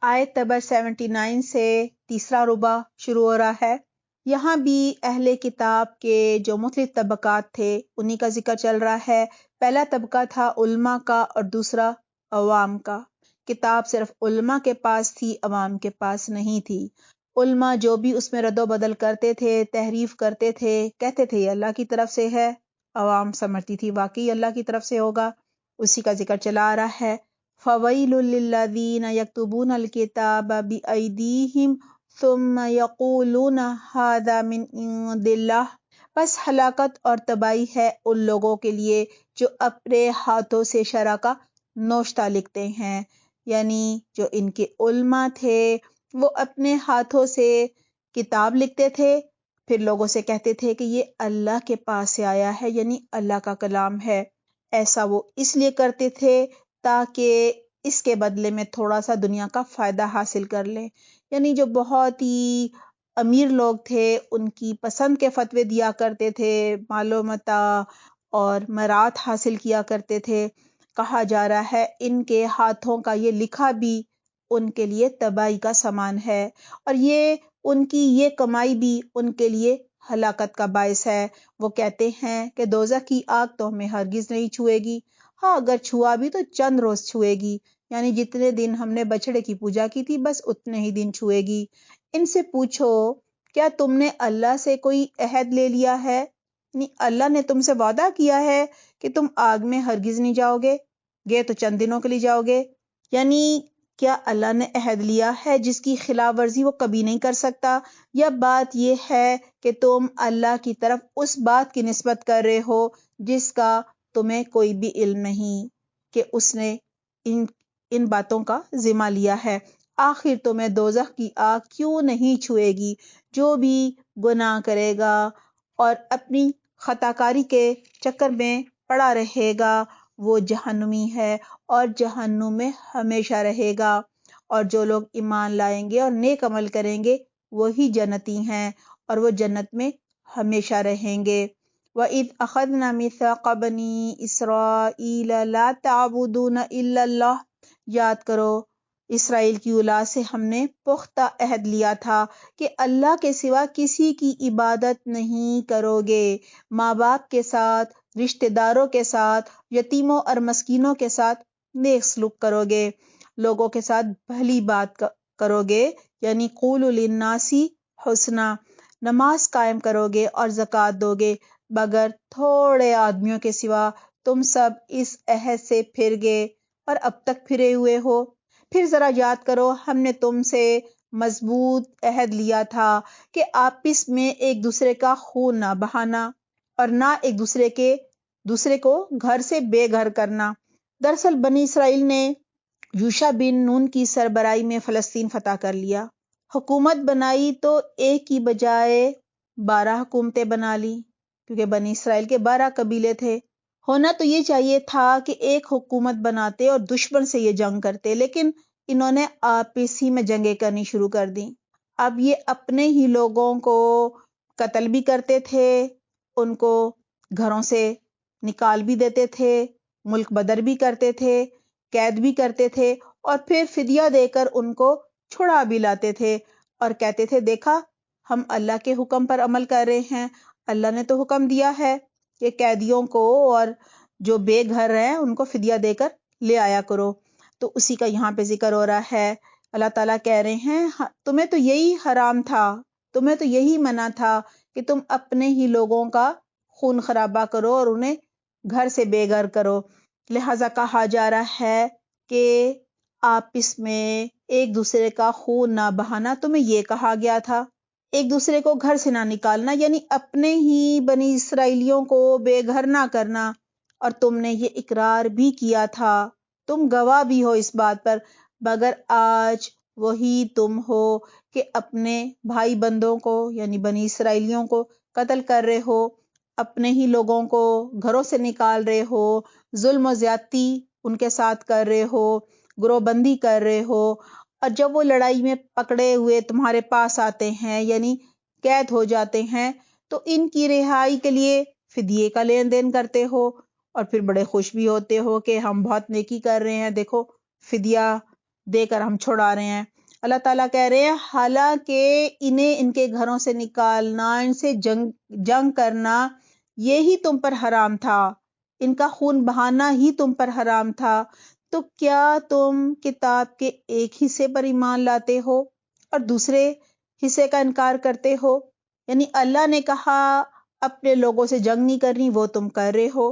آیت نمبر 79 سے تیسرا ربع شروع ہو رہا ہے۔ یہاں بھی اہل کتاب کے جو مختلف طبقات تھے انہی کا ذکر چل رہا ہے۔ پہلا طبقہ تھا علماء کا اور دوسرا عوام کا۔ کتاب صرف علماء کے پاس تھی، عوام کے پاس نہیں تھی۔ علماء جو بھی اس میں رد و بدل کرتے تھے، تحریف کرتے تھے، کہتے تھے یہ اللہ کی طرف سے ہے، عوام سمجھتی تھی واقعی اللہ کی طرف سے ہوگا، اسی کا ذکر چلا آ رہا ہے۔ فَوَيْلٌ لِّلَّذِينَ يَكْتُبُونَ الْكِتَابَ بِأَيْدِيهِمْ ثُمَّ يَقُولُونَ هَٰذَا مِنْ عِندِ اللَّهِ، بس ہلاکت اور تباہی ہے ان لوگوں کے لیے جو اپنے ہاتھوں سے شرع کا نوشتہ لکھتے ہیں، یعنی جو ان کے علماء تھے وہ اپنے ہاتھوں سے کتاب لکھتے تھے، پھر لوگوں سے کہتے تھے کہ یہ اللہ کے پاس سے آیا ہے، یعنی اللہ کا کلام ہے۔ ایسا وہ اس لیے کرتے تھے تاکہ اس کے بدلے میں تھوڑا سا دنیا کا فائدہ حاصل کر لیں، یعنی جو بہت ہی امیر لوگ تھے ان کی پسند کے فتوے دیا کرتے تھے، مال و متاع اور مرات حاصل کیا کرتے تھے۔ کہا جا رہا ہے ان کے ہاتھوں کا یہ لکھا بھی ان کے لیے تباہی کا سامان ہے، اور یہ ان کی یہ کمائی بھی ان کے لیے ہلاکت کا باعث ہے۔ وہ کہتے ہیں کہ دوزخ کی آگ تو ہمیں ہرگز نہیں چھوئے گی، ہاں اگر چھوا بھی تو چند روز چھوئے گی، یعنی جتنے دن ہم نے بچڑے کی پوجا کی تھی بس اتنے ہی دن چھوئے گی۔ ان سے پوچھو کیا تم نے اللہ سے کوئی عہد لے لیا ہے، یعنی اللہ نے تم سے وعدہ کیا ہے کہ تم آگ میں ہرگز نہیں جاؤ گے، گئے تو چند دنوں کے لیے جاؤ گے، یعنی کیا اللہ نے عہد لیا ہے جس کی خلاف ورزی وہ کبھی نہیں کر سکتا، یا بات یہ ہے کہ تم اللہ کی طرف اس بات کی نسبت کر رہے ہو جس کا تمہیں کوئی بھی علم نہیں کہ اس نے ان باتوں کا ذمہ لیا ہے۔ آخر تمہیں دوزخ کی آگ کیوں نہیں چھوئے گی؟ جو بھی گناہ کرے گا اور اپنی خطا کاری کے چکر میں پڑا رہے گا وہ جہنمی ہے اور جہنم میں ہمیشہ رہے گا، اور جو لوگ ایمان لائیں گے اور نیک عمل کریں گے وہی جنتی ہیں اور وہ جنت میں ہمیشہ رہیں گے۔ وَإِذْ أَخَذْنَا مِيثَاقَ بَنِي إِسْرَائِيلَ لَا تَعْبُدُونَ إِلَّا اللَّهَ، یاد کرو اسرائیل کی اولاد سے ہم نے پختہ عہد لیا تھا کہ اللہ کے سوا کسی کی عبادت نہیں کرو گے، ماں باپ کے ساتھ، رشتہ داروں کے ساتھ، یتیموں اور مسکینوں کے ساتھ نیک سلوک کرو گے، لوگوں کے ساتھ بھلی بات کرو گے، یعنی قولوا للناس حسنا، نماز قائم کرو گے اور زکوٰۃ دو گے، مگر تھوڑے آدمیوں کے سوا تم سب اس عہد سے پھر گئے اور اب تک پھرے ہوئے ہو۔ پھر ذرا یاد کرو ہم نے تم سے مضبوط عہد لیا تھا کہ آپس میں ایک دوسرے کا خون نہ بہانا اور نہ ایک دوسرے کو گھر سے بے گھر کرنا۔ دراصل بنی اسرائیل نے یوشع بن نون کی سربراہی میں فلسطین فتح کر لیا، حکومت بنائی تو ایک کی بجائے 12 حکومتیں بنا لی، کیونکہ بنی اسرائیل کے 12 قبیلے تھے۔ ہونا تو یہ چاہیے تھا کہ ایک حکومت بناتے اور دشمن سے یہ جنگ کرتے، لیکن انہوں نے آپس ہی میں جنگیں کرنی شروع کر دیں۔ اب یہ اپنے ہی لوگوں کو قتل بھی کرتے تھے، ان کو گھروں سے نکال بھی دیتے تھے، ملک بدر بھی کرتے تھے، قید بھی کرتے تھے، اور پھر فدیہ دے کر ان کو چھڑا بھی لاتے تھے اور کہتے تھے دیکھا ہم اللہ کے حکم پر عمل کر رہے ہیں، اللہ نے تو حکم دیا ہے کہ قیدیوں کو اور جو بے گھر ہیں ان کو فدیہ دے کر لے آیا کرو۔ تو اسی کا یہاں پہ ذکر ہو رہا ہے۔ اللہ تعالیٰ کہہ رہے ہیں تمہیں تو یہی حرام تھا، تمہیں تو یہی منع تھا کہ تم اپنے ہی لوگوں کا خون خرابہ کرو اور انہیں گھر سے بے گھر کرو، لہذا کہا جا رہا ہے کہ آپس میں ایک دوسرے کا خون نہ بہانا تمہیں یہ کہا گیا تھا، ایک دوسرے کو گھر سے نہ نکالنا، یعنی اپنے ہی بنی اسرائیلیوں کو بے گھر نہ کرنا، اور تم نے یہ اقرار بھی کیا تھا، تم گواہ بھی ہو اس بات پر، مگر آج وہی تم ہو کہ اپنے بھائی بندوں کو یعنی بنی اسرائیلیوں کو قتل کر رہے ہو، اپنے ہی لوگوں کو گھروں سے نکال رہے ہو، ظلم و زیادتی ان کے ساتھ کر رہے ہو، گروہ بندی کر رہے ہو، اور جب وہ لڑائی میں پکڑے ہوئے تمہارے پاس آتے ہیں یعنی قید ہو جاتے ہیں تو ان کی رہائی کے لیے فدیے کا لین دین کرتے ہو، اور پھر بڑے خوش بھی ہوتے ہو کہ ہم بہت نیکی کر رہے ہیں، دیکھو فدیہ دے کر ہم چھڑا رہے ہیں۔ اللہ تعالیٰ کہہ رہے ہیں حالانکہ انہیں ان کے گھروں سے نکالنا، ان سے جنگ کرنا یہی تم پر حرام تھا، ان کا خون بہانا ہی تم پر حرام تھا، تو کیا تم کتاب کے ایک حصے پر ایمان لاتے ہو اور دوسرے حصے کا انکار کرتے ہو؟ یعنی اللہ نے کہا اپنے لوگوں سے جنگ نہیں کرنی، وہ تم کر رہے ہو،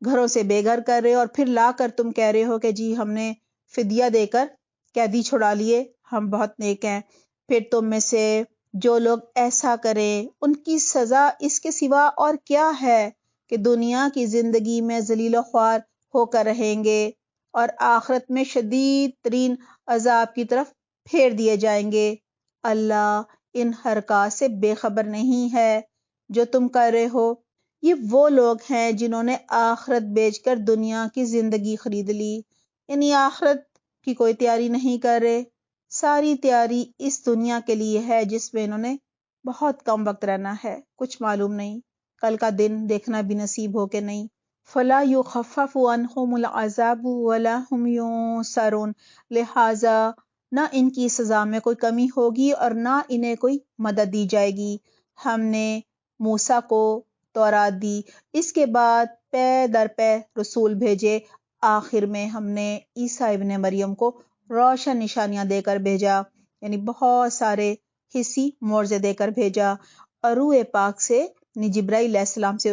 گھروں سے بے گھر کر رہے ہو، اور پھر لا کر تم کہہ رہے ہو کہ جی ہم نے فدیہ دے کر قیدی چھڑا لیے، ہم بہت نیک ہیں۔ پھر تم میں سے جو لوگ ایسا کریں ان کی سزا اس کے سوا اور کیا ہے کہ دنیا کی زندگی میں ذلیل و خوار ہو کر رہیں گے اور آخرت میں شدید ترین عذاب کی طرف پھیر دیے جائیں گے۔ اللہ ان حرکات سے بے خبر نہیں ہے جو تم کر رہے ہو۔ یہ وہ لوگ ہیں جنہوں نے آخرت بیچ کر دنیا کی زندگی خرید لی، یعنی آخرت کی کوئی تیاری نہیں کر رہے، ساری تیاری اس دنیا کے لیے ہے جس میں انہوں نے بہت کم وقت رہنا ہے، کچھ معلوم نہیں کل کا دن دیکھنا بھی نصیب ہو کہ نہیں۔ فَلَا يُخَفَّفُ عَنْهُمُ الْعَذَابُ وَلَا هُمْ يُنصَرُونَ، لہٰذا نہ ان کی سزا میں کوئی کمی ہوگی اور نہ انہیں کوئی مدد دی جائے گی۔ ہم نے موسیٰ کو تورات دی، اس کے بعد پے در پے رسول بھیجے، آخر میں ہم نے عیسیٰ ابن مریم کو روشن نشانیاں دے کر بھیجا، یعنی بہت سارے حصی معجزے دے کر بھیجا، اور روح پاک سے جبرائیل علیہ السلام سے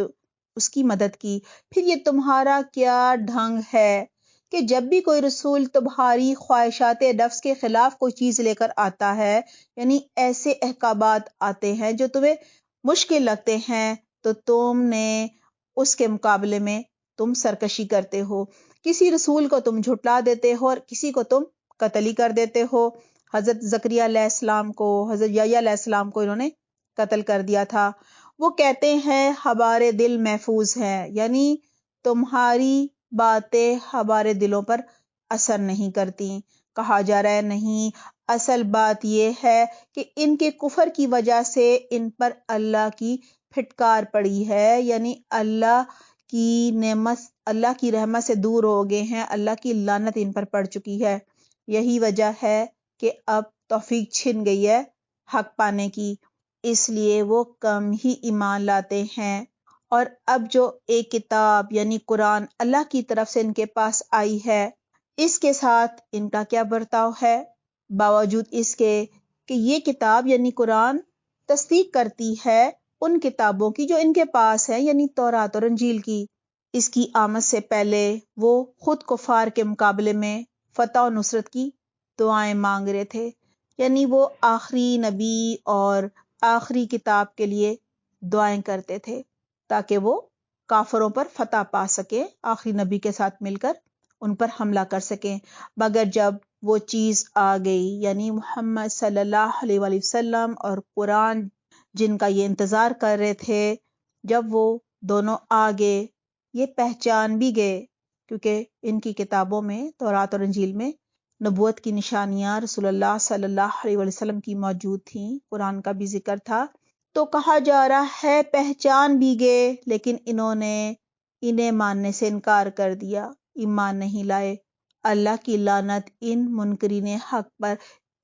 اس کی مدد کی۔ پھر یہ تمہارا کیا ڈھنگ ہے کہ جب بھی کوئی رسول تمہاری خواہشات نفس کے خلاف کوئی چیز لے کر آتا ہے، یعنی ایسے احکامات آتے ہیں جو تمہیں مشکل لگتے ہیں، تو تم نے اس کے مقابلے میں تم سرکشی کرتے ہو، کسی رسول کو تم جھٹلا دیتے ہو اور کسی کو تم قتل ہی کر دیتے ہو۔ حضرت زکریا علیہ السلام کو، حضرت یحییٰ علیہ السلام کو انہوں نے قتل کر دیا تھا۔ وہ کہتے ہیں ہمارے دل محفوظ ہیں، یعنی تمہاری باتیں ہمارے دلوں پر اثر نہیں کرتی۔ کہا جا رہا ہے نہیں، اصل بات یہ ہے کہ ان کے کفر کی وجہ سے ان پر اللہ کی پھٹکار پڑی ہے، یعنی اللہ کی نعمت، اللہ کی رحمت سے دور ہو گئے ہیں، اللہ کی لعنت ان پر پڑ چکی ہے۔ یہی وجہ ہے کہ اب توفیق چھن گئی ہے حق پانے کی، اس لیے وہ کم ہی ایمان لاتے ہیں۔ اور اب جو ایک کتاب یعنی قرآن اللہ کی طرف سے ان کے پاس آئی ہے، اس کے ساتھ ان کا کیا برتاؤ ہے؟ باوجود اس کے کہ یہ کتاب یعنی قرآن تصدیق کرتی ہے ان کتابوں کی جو ان کے پاس ہے، یعنی تورات اور انجیل کی۔ اس کی آمد سے پہلے وہ خود کفار کے مقابلے میں فتح و نصرت کی دعائیں مانگ رہے تھے، یعنی وہ آخری نبی اور آخری کتاب کے لیے دعائیں کرتے تھے تاکہ وہ کافروں پر فتح پا سکے، آخری نبی کے ساتھ مل کر ان پر حملہ کر سکیں۔ مگر جب وہ چیز آ گئی، یعنی محمد صلی اللہ علیہ وآلہ وسلم اور قرآن جن کا یہ انتظار کر رہے تھے، جب وہ دونوں آ گئے، یہ پہچان بھی گئے کیونکہ ان کی کتابوں میں تورات اور انجیل میں نبوت کی نشانیاں رسول اللہ صلی اللہ علیہ وآلہ وسلم کی موجود تھیں، قرآن کا بھی ذکر تھا، تو کہا جا رہا ہے پہچان بھی گئے، لیکن انہوں نے انہیں ماننے سے انکار کر دیا، ایمان نہیں لائے۔ اللہ کی لعنت ان منکرین حق پر،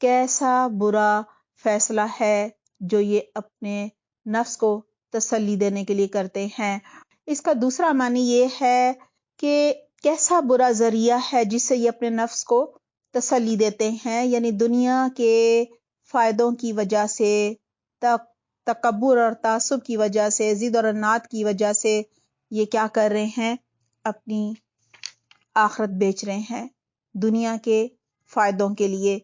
کیسا برا فیصلہ ہے جو یہ اپنے نفس کو تسلی دینے کے لیے کرتے ہیں۔ اس کا دوسرا معنی یہ ہے کہ کیسا برا ذریعہ ہے جس سے یہ اپنے نفس کو تسلی دیتے ہیں، یعنی دنیا کے فائدوں کی وجہ سے، تکبر اور تعصب کی وجہ سے، ضد اور عناد کی وجہ سے یہ کیا کر رہے ہیں؟ اپنی آخرت بیچ رہے ہیں دنیا کے فائدوں کے لیے۔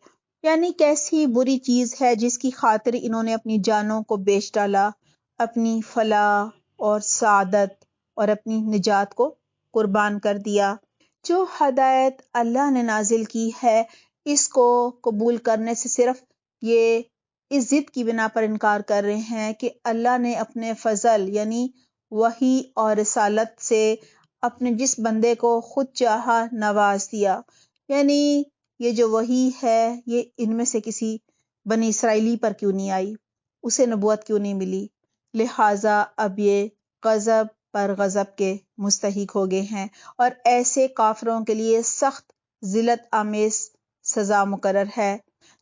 یعنی کیسی بری چیز ہے جس کی خاطر انہوں نے اپنی جانوں کو بیچ ڈالا، اپنی فلاح اور سعادت اور اپنی نجات کو قربان کر دیا۔ جو ہدایت اللہ نے نازل کی ہے، اس کو قبول کرنے سے صرف یہ اس ضد کی بنا پر انکار کر رہے ہیں کہ اللہ نے اپنے فضل یعنی وحی اور رسالت سے اپنے جس بندے کو خود چاہا نواز دیا، یعنی یہ جو وحی ہے یہ ان میں سے کسی بنی اسرائیلی پر کیوں نہیں آئی، اسے نبوت کیوں نہیں ملی، لہٰذا اب یہ غضب پر غضب کے مستحق ہو گئے ہیں، اور ایسے کافروں کے لیے سخت ذلت آمیز سزا مقرر ہے۔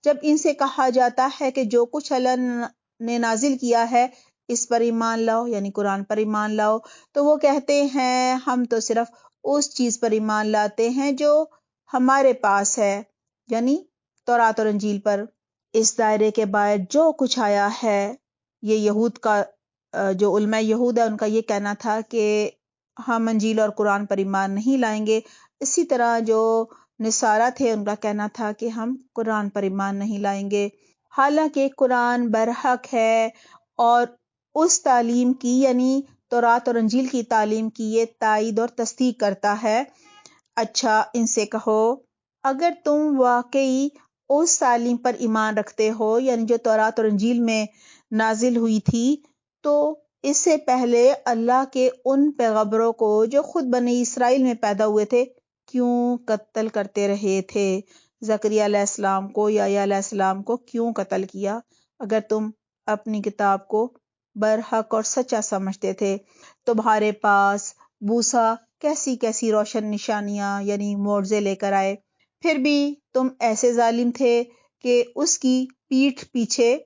جب ان سے کہا جاتا ہے کہ جو کچھ اللہ نے نازل کیا ہے اس پر ایمان لاؤ، یعنی قرآن پر ایمان لاؤ، تو وہ کہتے ہیں ہم تو صرف اس چیز پر ایمان لاتے ہیں جو ہمارے پاس ہے، یعنی تورات اور انجیل پر۔ اس دائرے کے باہر جو کچھ آیا ہے، یہ یہود کا جو علماء یہود ہے ان کا یہ کہنا تھا کہ ہم انجیل اور قرآن پر ایمان نہیں لائیں گے۔ اسی طرح جو نصارہ تھے ان کا کہنا تھا کہ ہم قرآن پر ایمان نہیں لائیں گے، حالانکہ قرآن برحق ہے اور اس تعلیم کی یعنی تورات اور انجیل کی تعلیم کی یہ تائید اور تصدیق کرتا ہے۔ اچھا ان سے کہو اگر تم واقعی اس تعلیم پر ایمان رکھتے ہو یعنی جو تورات اور انجیل میں نازل ہوئی تھی، تو اس سے پہلے اللہ کے ان پیغمبروں کو جو خود بنی اسرائیل میں پیدا ہوئے تھے کیوں قتل کرتے رہے تھے؟ زکریا علیہ السلام کو، یحییٰ علیہ السلام کو کیوں قتل کیا؟ اگر تم اپنی کتاب کو برحق اور سچا سمجھتے تھے، تمہارے پاس موسیٰ کیسی کیسی روشن نشانیاں یعنی معجزے لے کر آئے، پھر بھی تم ایسے ظالم تھے کہ اس کی پیٹھ پیچھے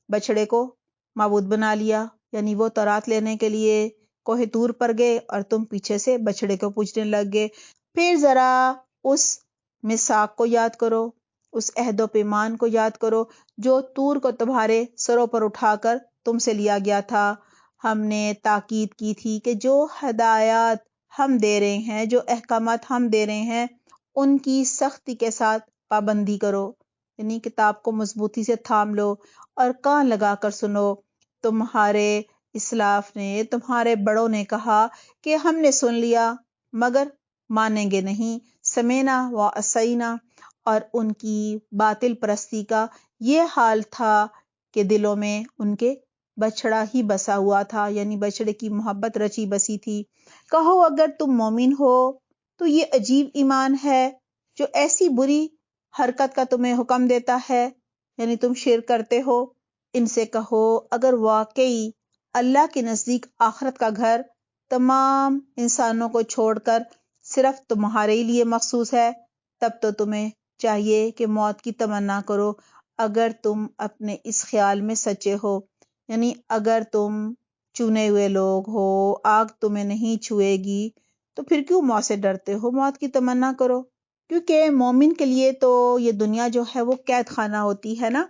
بچڑے کو معبود بنا لیا، یعنی وہ تورات لینے کے لیے کوہ طور پر گئے اور تم پیچھے سے بچڑے کو پوجنے لگ گئے۔ پھر ذرا اس میثاق کو یاد کرو، اس عہد و پیمان کو یاد کرو جو طور کو تمہارے سروں پر اٹھا کر تم سے لیا گیا تھا۔ ہم نے تاکید کی تھی کہ جو ہدایات ہم دے رہے ہیں، جو احکامات ہم دے رہے ہیں، ان کی سختی کے ساتھ پابندی کرو، یعنی کتاب کو مضبوطی سے تھام لو اور کان لگا کر سنو۔ تمہارے اسلاف نے، تمہارے بڑوں نے کہا کہ ہم نے سن لیا مگر مانیں گے نہیں، سمینا و عصینا، اور ان کی باطل پرستی کا یہ حال تھا کہ دلوں میں ان کے بچڑا ہی بسا ہوا تھا، یعنی بچڑے کی محبت رچی بسی تھی۔ کہو اگر تم مومن ہو تو یہ عجیب ایمان ہے جو ایسی بری حرکت کا تمہیں حکم دیتا ہے، یعنی تم شرک کرتے ہو۔ ان سے کہو اگر واقعی اللہ کے نزدیک آخرت کا گھر تمام انسانوں کو چھوڑ کر صرف تمہارے ہی لیے مخصوص ہے، تب تو تمہیں چاہیے کہ موت کی تمنا کرو اگر تم اپنے اس خیال میں سچے ہو، یعنی اگر تم چنے ہوئے لوگ ہو، آگ تمہیں نہیں چھوئے گی تو پھر کیوں موت سے ڈرتے ہو؟ موت کی تمنا کرو، کیونکہ مومن کے لیے تو یہ دنیا جو ہے وہ قید خانہ ہوتی ہے نا۔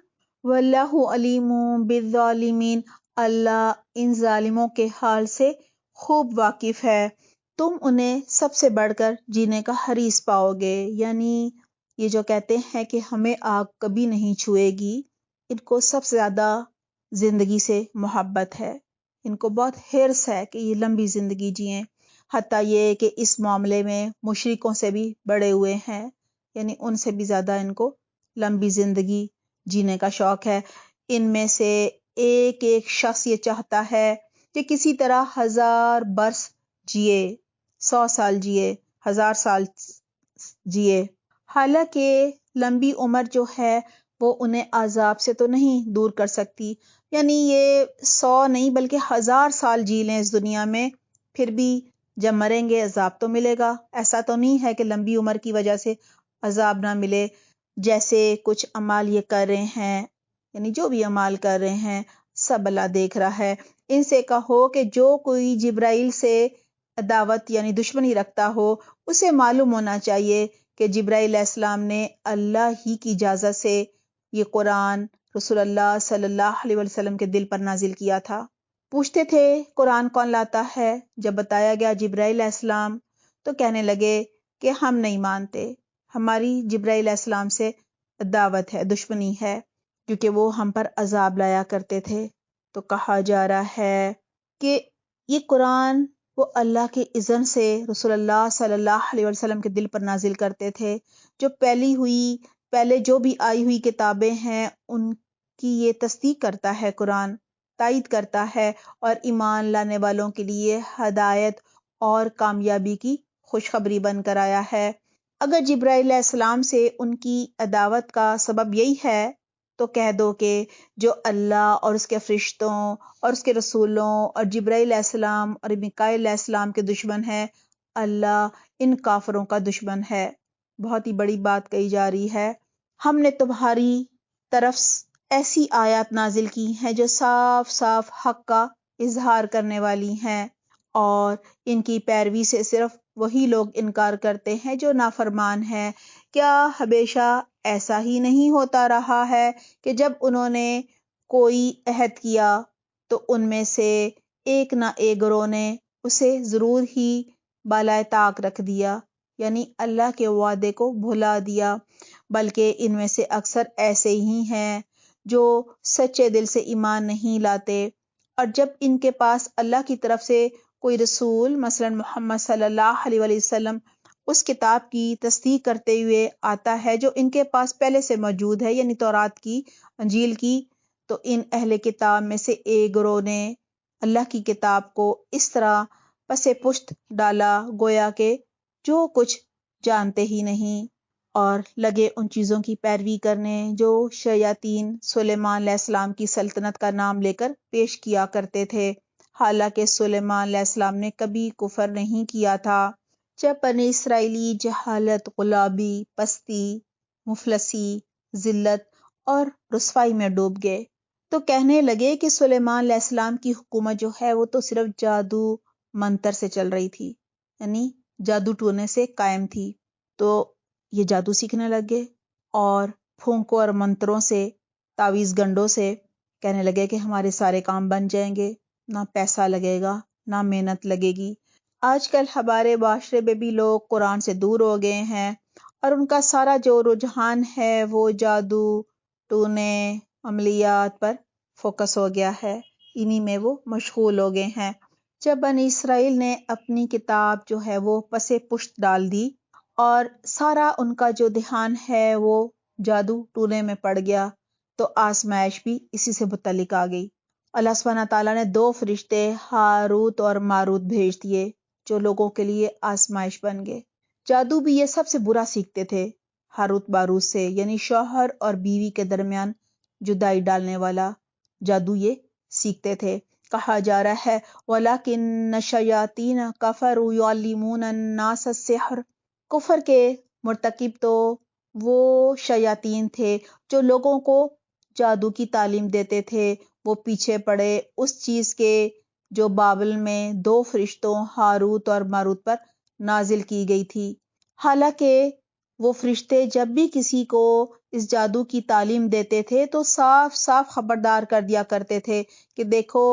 واللہ علیم بالظالمین، اللہ ان ظالموں کے حال سے خوب واقف ہے۔ تم انہیں سب سے بڑھ کر جینے کا حریص پاؤ گے، یعنی یہ جو کہتے ہیں کہ ہمیں آگ کبھی نہیں چھوئے گی، ان کو سب سے زیادہ زندگی سے محبت ہے، ان کو بہت حرص ہے کہ یہ لمبی زندگی جئیں، حتیٰ یہ کہ اس معاملے میں مشرکوں سے بھی بڑے ہوئے ہیں، یعنی ان سے بھی زیادہ ان کو لمبی زندگی جینے کا شوق ہے۔ ان میں سے ایک ایک شخص یہ چاہتا ہے کہ کسی طرح 1000 برس جیے، 100 سال جیے، 1000 سال جیے، حالانکہ لمبی عمر جو ہے وہ انہیں عذاب سے تو نہیں دور کر سکتی، یعنی یہ 100 نہیں بلکہ 1000 سال جی لیں اس دنیا میں، پھر بھی جب مریں گے عذاب تو ملے گا۔ ایسا تو نہیں ہے کہ لمبی عمر کی وجہ سے عذاب نہ ملے، جیسے کچھ اعمال یہ کر رہے ہیں، یعنی جو بھی اعمال کر رہے ہیں سب اللہ دیکھ رہا ہے۔ ان سے کہو کہ جو کوئی جبرائیل سے عداوت یعنی دشمنی رکھتا ہو، اسے معلوم ہونا چاہیے کہ جبرائیل علیہ السلام نے اللہ ہی کی اجازت سے یہ قرآن رسول اللہ صلی اللہ علیہ وسلم کے دل پر نازل کیا تھا۔ پوچھتے تھے قرآن کون لاتا ہے؟ جب بتایا گیا جبرائیل علیہ السلام تو کہنے لگے کہ ہم نہیں مانتے، ہماری جبرائیل علیہ السلام سے عداوت ہے، دشمنی ہے، کیونکہ وہ ہم پر عذاب لایا کرتے تھے۔ تو کہا جا رہا ہے کہ یہ قرآن وہ اللہ کے اذن سے رسول اللہ صلی اللہ علیہ وسلم کے دل پر نازل کرتے تھے۔ جو پہلے جو بھی آئی ہوئی کتابیں ہیں ان کی یہ تصدیق کرتا ہے، قرآن تائید کرتا ہے اور ایمان لانے والوں کے لیے ہدایت اور کامیابی کی خوشخبری بن کر آیا ہے۔ اگر جبرائیل علیہ السلام سے ان کی عداوت کا سبب یہی ہے تو کہہ دو کہ جو اللہ اور اس کے فرشتوں اور اس کے رسولوں اور جبرائیل علیہ السلام اور میکائیل علیہ السلام کے دشمن ہے، اللہ ان کافروں کا دشمن ہے۔ بہت ہی بڑی بات کہی جا رہی ہے ہم نے تمہاری طرف ایسی آیات نازل کی ہیں جو صاف صاف حق کا اظہار کرنے والی ہیں، اور ان کی پیروی سے صرف وہی لوگ انکار کرتے ہیں جو نافرمان ہیں۔ کیا ہمیشہ ایسا ہی نہیں ہوتا رہا ہے کہ جب انہوں نے کوئی عہد کیا تو ان میں سے ایک نہ ایک گروہ نے اسے ضرور ہی بالائے طاق رکھ دیا، یعنی اللہ کے وعدے کو بھلا دیا؟ بلکہ ان میں سے اکثر ایسے ہی ہیں جو سچے دل سے ایمان نہیں لاتے، اور جب ان کے پاس اللہ کی طرف سے کوئی رسول مثلا محمد صلی اللہ علیہ وآلہ وسلم اس کتاب کی تصدیق کرتے ہوئے آتا ہے جو ان کے پاس پہلے سے موجود ہے، یعنی تورات کی، انجیل کی، تو ان اہل کتاب میں سے ایک گروہ نے اللہ کی کتاب کو اس طرح پس پشت ڈالا گویا کہ جو کچھ جانتے ہی نہیں، اور لگے ان چیزوں کی پیروی کرنے جو شیاطین سلیمان علیہ السلام کی سلطنت کا نام لے کر پیش کیا کرتے تھے، حالانکہ سلیمان علیہ السلام نے کبھی کفر نہیں کیا تھا۔ جب بنی اسرائیلی جہالت، غلامی، پستی، مفلسی، ذلت اور رسوائی میں ڈوب گئے تو کہنے لگے کہ سلیمان علیہ السلام کی حکومت جو ہے وہ تو صرف جادو منتر سے چل رہی تھی، یعنی جادو ٹونے سے قائم تھی۔ تو یہ جادو سیکھنے لگ گئے اور پھونکوں اور منتروں سے، تعویذ گنڈوں سے کہنے لگے کہ ہمارے سارے کام بن جائیں گے، نہ پیسہ لگے گا نہ محنت لگے گی۔ آج کل ہمارے معاشرے میں بھی لوگ قرآن سے دور ہو گئے ہیں، اور ان کا سارا جو رجحان ہے وہ جادو ٹونے عملیات پر فوکس ہو گیا ہے، انہی میں وہ مشغول ہو گئے ہیں۔ جب بنی اسرائیل نے اپنی کتاب جو ہے وہ پس پشت ڈال دی اور سارا ان کا جو دھیان ہے وہ جادو ٹونے میں پڑ گیا، تو آزمائش بھی اسی سے متعلق آ گئی۔ اللہ سبحانہ تعالیٰ نے 2 فرشتے ہاروت اور ماروت بھیج دیے جو لوگوں کے لیے آزمائش بن گئے۔ جادو بھی یہ سب سے برا سیکھتے تھے، ہاروت ماروت سے، یعنی شوہر اور بیوی کے درمیان جدائی ڈالنے والا جادو یہ سیکھتے تھے۔ کہا جا رہا ہے وَلَكِنَّ الشَّيَاطِينَ كَفَرُوا يُعَلِّمُونَ النَّاسَ السِّحْرَ، کفر کے مرتکب تو وہ شیاطین تھے جو لوگوں کو جادو کی تعلیم دیتے تھے۔ وہ پیچھے پڑے اس چیز کے جو بابل میں 2 فرشتوں ہاروت اور ماروت پر نازل کی گئی تھی، حالانکہ وہ فرشتے جب بھی کسی کو اس جادو کی تعلیم دیتے تھے تو صاف صاف خبردار کر دیا کرتے تھے کہ دیکھو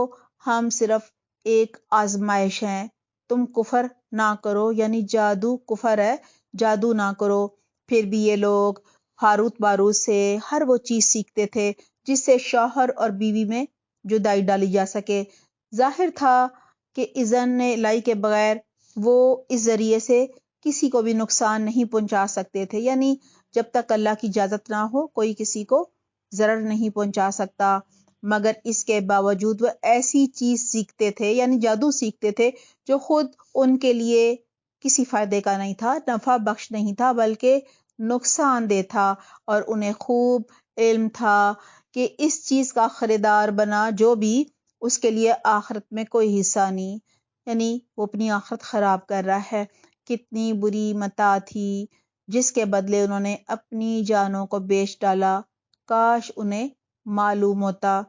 ہم صرف ایک آزمائش ہیں، تم کفر نہ کرو، یعنی جادو کفر ہے، جادو نہ کرو۔ پھر بھی یہ لوگ ہاروت ماروت سے ہر وہ چیز سیکھتے تھے جس سے شوہر اور بیوی میں جدائی ڈالی جا سکے۔ ظاہر تھا کہ اذن الہی کے بغیر وہ اس ذریعے سے کسی کو بھی نقصان نہیں پہنچا سکتے تھے، یعنی جب تک اللہ کی اجازت نہ ہو کوئی کسی کو ضرر نہیں پہنچا سکتا، مگر اس کے باوجود وہ ایسی چیز سیکھتے تھے، یعنی جادو سیکھتے تھے جو خود ان کے لیے کسی فائدے کا نہیں تھا، نفع بخش نہیں تھا، بلکہ نقصان دہ تھا، اور انہیں خوب علم تھا کہ اس چیز کا خریدار بنا جو بھی اس کے لیے آخرت میں کوئی حصہ نہیں، یعنی وہ اپنی آخرت خراب کر رہا ہے۔ کتنی بری متاع تھی جس کے بدلے انہوں نے اپنی جانوں کو بیچ ڈالا، کاش انہیں معلوم ہوتا۔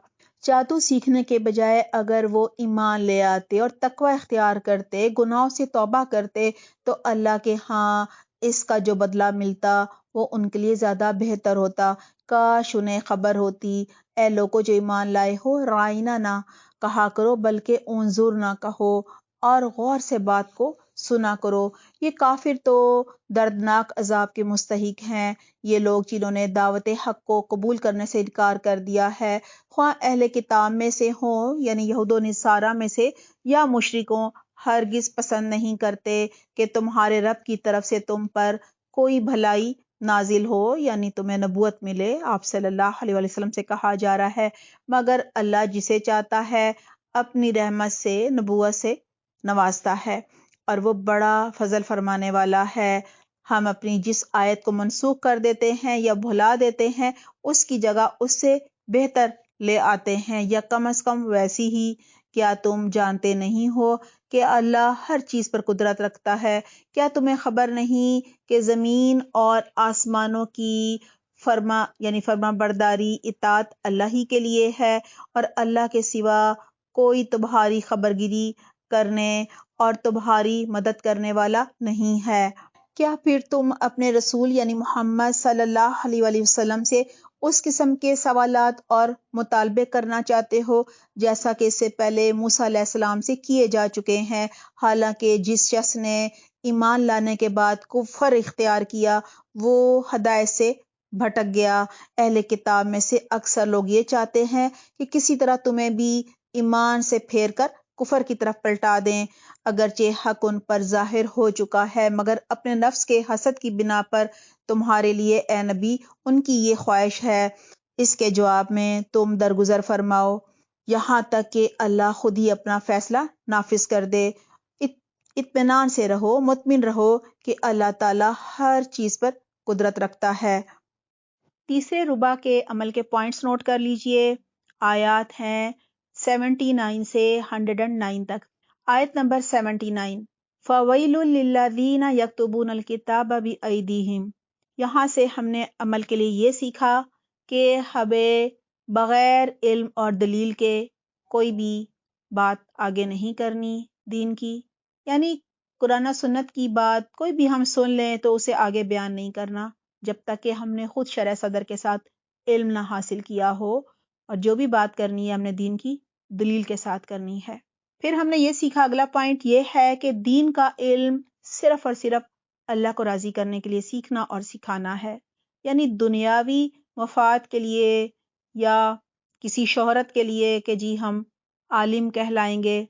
جادو سیکھنے کے بجائے اگر وہ ایمان لے آتے اور تقوی اختیار کرتے، گناہوں سے توبہ کرتے، تو اللہ کے ہاں اس کا جو بدلہ ملتا وہ ان کے لیے زیادہ بہتر ہوتا۔ کاش انہیں خبر ہوتی۔ اے لوگوں جو ایمان لائے ہو، رائنا نہ کہا کرو بلکہ انظر نہ کہو، اور غور سے بات کو سنا کرو۔ یہ کافر تو دردناک عذاب کے مستحق ہیں، یہ لوگ جنہوں نے دعوت حق کو قبول کرنے سے انکار کر دیا ہے، خواہ اہل کتاب میں سے ہوں یعنی یہود و نصارہ میں سے یا مشرکوں، ہرگز پسند نہیں کرتے کہ تمہارے رب کی طرف سے تم پر کوئی بھلائی نازل ہو، یعنی تمہیں نبوت ملے۔ آپ صلی اللہ علیہ وسلم سے کہا جا رہا ہے مگر اللہ جسے چاہتا ہے اپنی رحمت سے نبوت سے نوازتا ہے، اور وہ بڑا فضل فرمانے والا ہے۔ ہم اپنی جس آیت کو منسوخ کر دیتے ہیں یا بھلا دیتے ہیں اس کی جگہ اس سے بہتر لے آتے ہیں، یا کم از کم ویسی ہی۔ کیا تم جانتے نہیں ہو کہ اللہ ہر چیز پر قدرت رکھتا ہے؟ کیا تمہیں خبر نہیں کہ زمین اور آسمانوں کی فرما برداری اطاعت اللہ ہی کے لیے ہے، اور اللہ کے سوا کوئی تمہاری خبرگیری کرنے اور تمہاری مدد کرنے والا نہیں ہے۔ کیا پھر تم اپنے رسول یعنی محمد صلی اللہ علیہ وآلہ وسلم سے اس قسم کے سوالات اور مطالبے کرنا چاہتے ہو جیسا کہ اس سے پہلے موسیٰ علیہ السلام سے کیے جا چکے ہیں؟ حالانکہ جس شخص نے ایمان لانے کے بعد کفر اختیار کیا وہ ہدایت سے بھٹک گیا۔ اہل کتاب میں سے اکثر لوگ یہ چاہتے ہیں کہ کسی طرح تمہیں بھی ایمان سے پھیر کر کفر کی طرف پلٹا دیں، اگرچہ حق ان پر ظاہر ہو چکا ہے، مگر اپنے نفس کے حسد کی بنا پر تمہارے لیے اے نبی ان کی یہ خواہش ہے۔ اس کے جواب میں تم درگزر فرماؤ یہاں تک کہ اللہ خود ہی اپنا فیصلہ نافذ کر دے۔ اطمینان سے رہو، مطمئن رہو کہ اللہ تعالیٰ ہر چیز پر قدرت رکھتا ہے۔ تیسرے ربع کے عمل کے پوائنٹس نوٹ کر لیجئے۔ آیات ہیں 79 سے 109 تک۔ آیت نمبر 79، فَوَيْلٌ لِّلَّذِينَ يَكْتُبُونَ الْكِتَابَ بِأَيْدِيهِمْ۔ یہاں سے ہم نے عمل کے لیے یہ سیکھا کہ ہمیں بغیر علم اور دلیل کے کوئی بھی بات آگے نہیں کرنی دین کی، یعنی قرآن و سنت کی بات کوئی بھی ہم سن لیں تو اسے آگے بیان نہیں کرنا جب تک کہ ہم نے خود شرح صدر کے ساتھ علم نہ حاصل کیا ہو، اور جو بھی بات کرنی ہے ہم نے دین کی دلیل کے ساتھ کرنی ہے۔ پھر ہم نے یہ سیکھا، اگلا پوائنٹ یہ ہے کہ دین کا علم صرف اور صرف اللہ کو راضی کرنے کے لیے سیکھنا اور سکھانا ہے، یعنی دنیاوی مفاد کے لیے یا کسی شہرت کے لیے کہ جی ہم عالم کہلائیں گے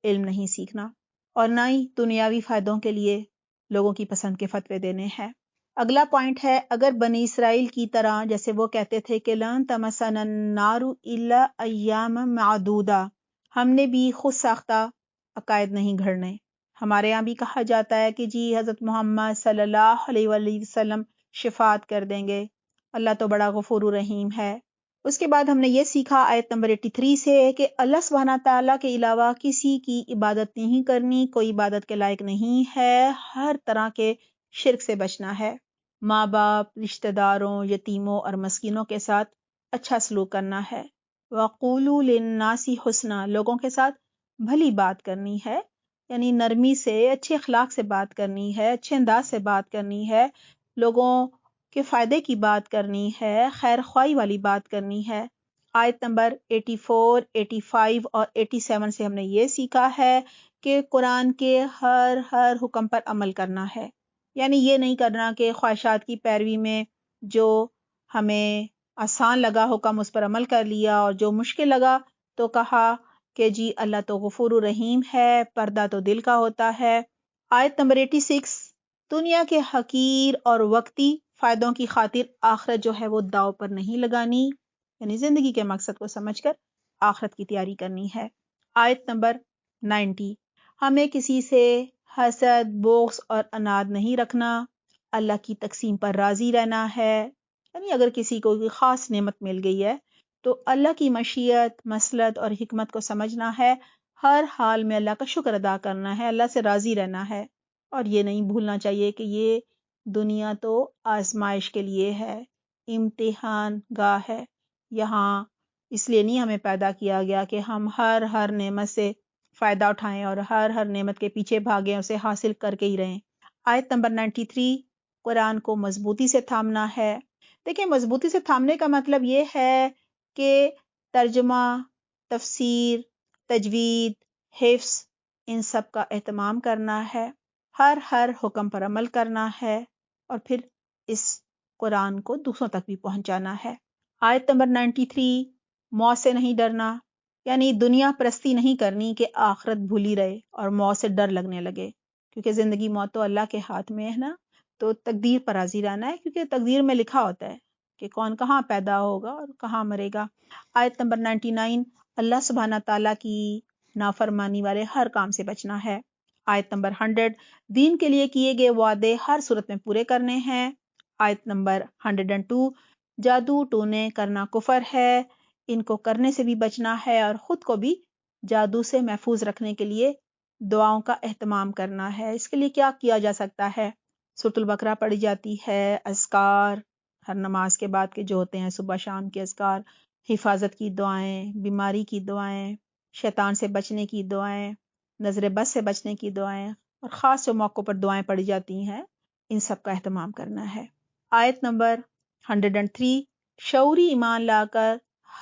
علم نہیں سیکھنا، اور نہ ہی دنیاوی فائدوں کے لیے لوگوں کی پسند کے فتوے دینے ہیں۔ اگلا پوائنٹ ہے، اگر بنی اسرائیل کی طرح جیسے وہ کہتے تھے کہ لن تمسنا النار الا ایاما معدودہ، ہم نے بھی خود ساختہ عقائد نہیں گھڑنے۔ ہمارے یہاں بھی کہا جاتا ہے کہ جی حضرت محمد صلی اللہ علیہ وآلہ وسلم شفاعت کر دیں گے، اللہ تو بڑا غفور رحیم ہے۔ اس کے بعد ہم نے یہ سیکھا آیت نمبر 83 سے کہ اللہ سبحانہ تعالیٰ کے علاوہ کسی کی عبادت نہیں کرنی، کوئی عبادت کے لائق نہیں ہے، ہر طرح کے شرک سے بچنا ہے، ماں باپ، رشتہ داروں، یتیموں اور مسکینوں کے ساتھ اچھا سلوک کرنا ہے، وَقُولُوا لِلنَّاسِ حُسْنًا، لوگوں کے ساتھ بھلی بات کرنی ہے، یعنی نرمی سے، اچھے اخلاق سے بات کرنی ہے، اچھے انداز سے بات کرنی ہے، لوگوں کے فائدے کی بات کرنی ہے، خیر خواہی والی بات کرنی ہے۔ آیت نمبر 84، 85 اور 87 سے ہم نے یہ سیکھا ہے کہ قرآن کے ہر حکم پر عمل کرنا ہے، یعنی یہ نہیں کرنا کہ خواہشات کی پیروی میں جو ہمیں آسان لگا حکم اس پر عمل کر لیا، اور جو مشکل لگا تو کہا کہ جی اللہ تو غفور رحیم ہے، پردہ تو دل کا ہوتا ہے۔ آیت نمبر 86، دنیا کے حقیر اور وقتی فائدوں کی خاطر آخرت جو ہے وہ داؤ پر نہیں لگانی، یعنی زندگی کے مقصد کو سمجھ کر آخرت کی تیاری کرنی ہے۔ آیت نمبر 90، ہمیں کسی سے حسد، بغض اور اناد نہیں رکھنا، اللہ کی تقسیم پر راضی رہنا ہے، یعنی اگر کسی کو کوئی خاص نعمت مل گئی ہے تو اللہ کی مشیت، مصلحت اور حکمت کو سمجھنا ہے، ہر حال میں اللہ کا شکر ادا کرنا ہے، اللہ سے راضی رہنا ہے، اور یہ نہیں بھولنا چاہیے کہ یہ دنیا تو آزمائش کے لیے ہے، امتحان گاہ ہے، یہاں اس لیے نہیں ہمیں پیدا کیا گیا کہ ہم ہر نعمت سے فائدہ اٹھائیں اور ہر نعمت کے پیچھے بھاگیں، اسے حاصل کر کے ہی رہیں۔ آیت نمبر 93، قرآن کو مضبوطی سے تھامنا ہے۔ دیکھیں مضبوطی سے تھامنے کا مطلب یہ ہے کہ ترجمہ، تفسیر، تجوید، حفظ، ان سب کا اہتمام کرنا ہے، ہر حکم پر عمل کرنا ہے، اور پھر اس قرآن کو دوسروں تک بھی پہنچانا ہے۔ آیت نمبر 93، موت سے نہیں ڈرنا، یعنی دنیا پرستی نہیں کرنی کہ آخرت بھولی رہے اور موت سے ڈر لگنے لگے، کیونکہ زندگی موت تو اللہ کے ہاتھ میں ہے نا، تو تقدیر پر راضی رہنا ہے، کیونکہ تقدیر میں لکھا ہوتا ہے کہ کون کہاں پیدا ہوگا اور کہاں مرے گا۔ آیت نمبر 99، اللہ سبحانہ تعالیٰ کی نافرمانی والے ہر کام سے بچنا ہے۔ آیت نمبر 100، دین کے لیے کیے گئے وعدے ہر صورت میں پورے کرنے ہیں۔ آیت نمبر 102، جادو ٹونے کرنا کفر ہے، ان کو کرنے سے بھی بچنا ہے، اور خود کو بھی جادو سے محفوظ رکھنے کے لیے دعاؤں کا اہتمام کرنا ہے۔ اس کے لیے کیا کیا جا سکتا ہے؟ سورۃ البقرہ پڑھی جاتی ہے، اذکار، ہر نماز کے بعد کے جو ہوتے ہیں صبح شام کے اذکار، حفاظت کی دعائیں، بیماری کی دعائیں، شیطان سے بچنے کی دعائیں، نظر بد سے بچنے کی دعائیں، اور خاص جو موقعوں پر دعائیں پڑھی جاتی ہیں ان سب کا اہتمام کرنا ہے۔ آیت نمبر 103، شعوری ایمان لا کر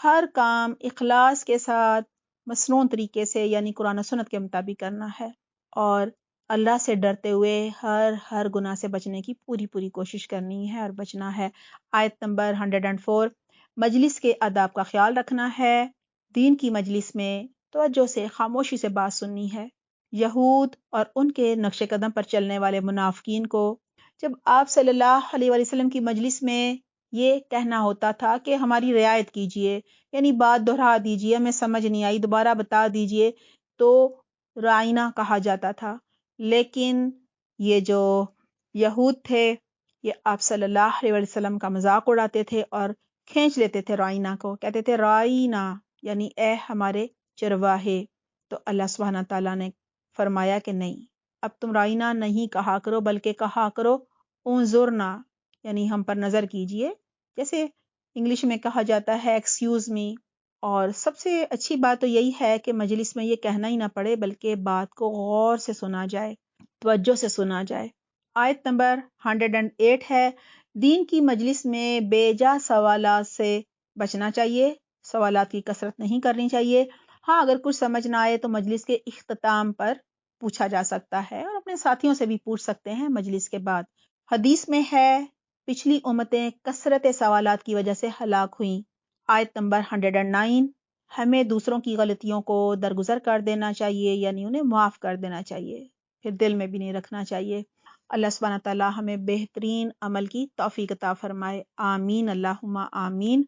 ہر کام اخلاص کے ساتھ مسنون طریقے سے یعنی قرآن و سنت کے مطابق کرنا ہے، اور اللہ سے ڈرتے ہوئے ہر گناہ سے بچنے کی پوری کوشش کرنی ہے اور بچنا ہے۔ آیت نمبر 104، مجلس کے آداب کا خیال رکھنا ہے، دین کی مجلس میں توجہ سے خاموشی سے بات سننی ہے۔ یہود اور ان کے نقش قدم پر چلنے والے منافقین کو جب آپ صلی اللہ علیہ وآلہ وسلم کی مجلس میں یہ کہنا ہوتا تھا کہ ہماری رعایت کیجئے، یعنی بات دہرا دیجئے، ہمیں سمجھ نہیں آئی دوبارہ بتا دیجئے، تو رائنا کہا جاتا تھا۔ لیکن یہ جو یہود تھے یہ آپ صلی اللہ علیہ وسلم کا مذاق اڑاتے تھے اور کھینچ لیتے تھے رائنا کو، کہتے تھے رائنا یعنی اے ہمارے چرواہے۔ تو اللہ سبحانہ تعالیٰ نے فرمایا کہ نہیں، اب تم رائنا نہیں کہا کرو بلکہ کہا کرو انظرنا، یعنی ہم پر نظر کیجئے، جیسے انگلش میں کہا جاتا ہے ایکسکیوز می۔ اور سب سے اچھی بات تو یہی ہے کہ مجلس میں یہ کہنا ہی نہ پڑے بلکہ بات کو غور سے سنا جائے، توجہ سے سنا جائے۔ آیت نمبر 108 ہے، دین کی مجلس میں بے جا سوالات سے بچنا چاہیے، سوالات کی کثرت نہیں کرنی چاہیے۔ ہاں اگر کچھ سمجھ نہ آئے تو مجلس کے اختتام پر پوچھا جا سکتا ہے اور اپنے ساتھیوں سے بھی پوچھ سکتے ہیں مجلس کے بعد۔ حدیث میں ہے پچھلی امتیں کثرت سوالات کی وجہ سے ہلاک ہوئیں۔ آیت نمبر 109، ہمیں دوسروں کی غلطیوں کو درگزر کر دینا چاہیے، یعنی انہیں معاف کر دینا چاہیے، پھر دل میں بھی نہیں رکھنا چاہیے۔ اللہ سبحانہ تعالیٰ ہمیں بہترین عمل کی توفیق عطا فرمائے، آمین اللہم آمین۔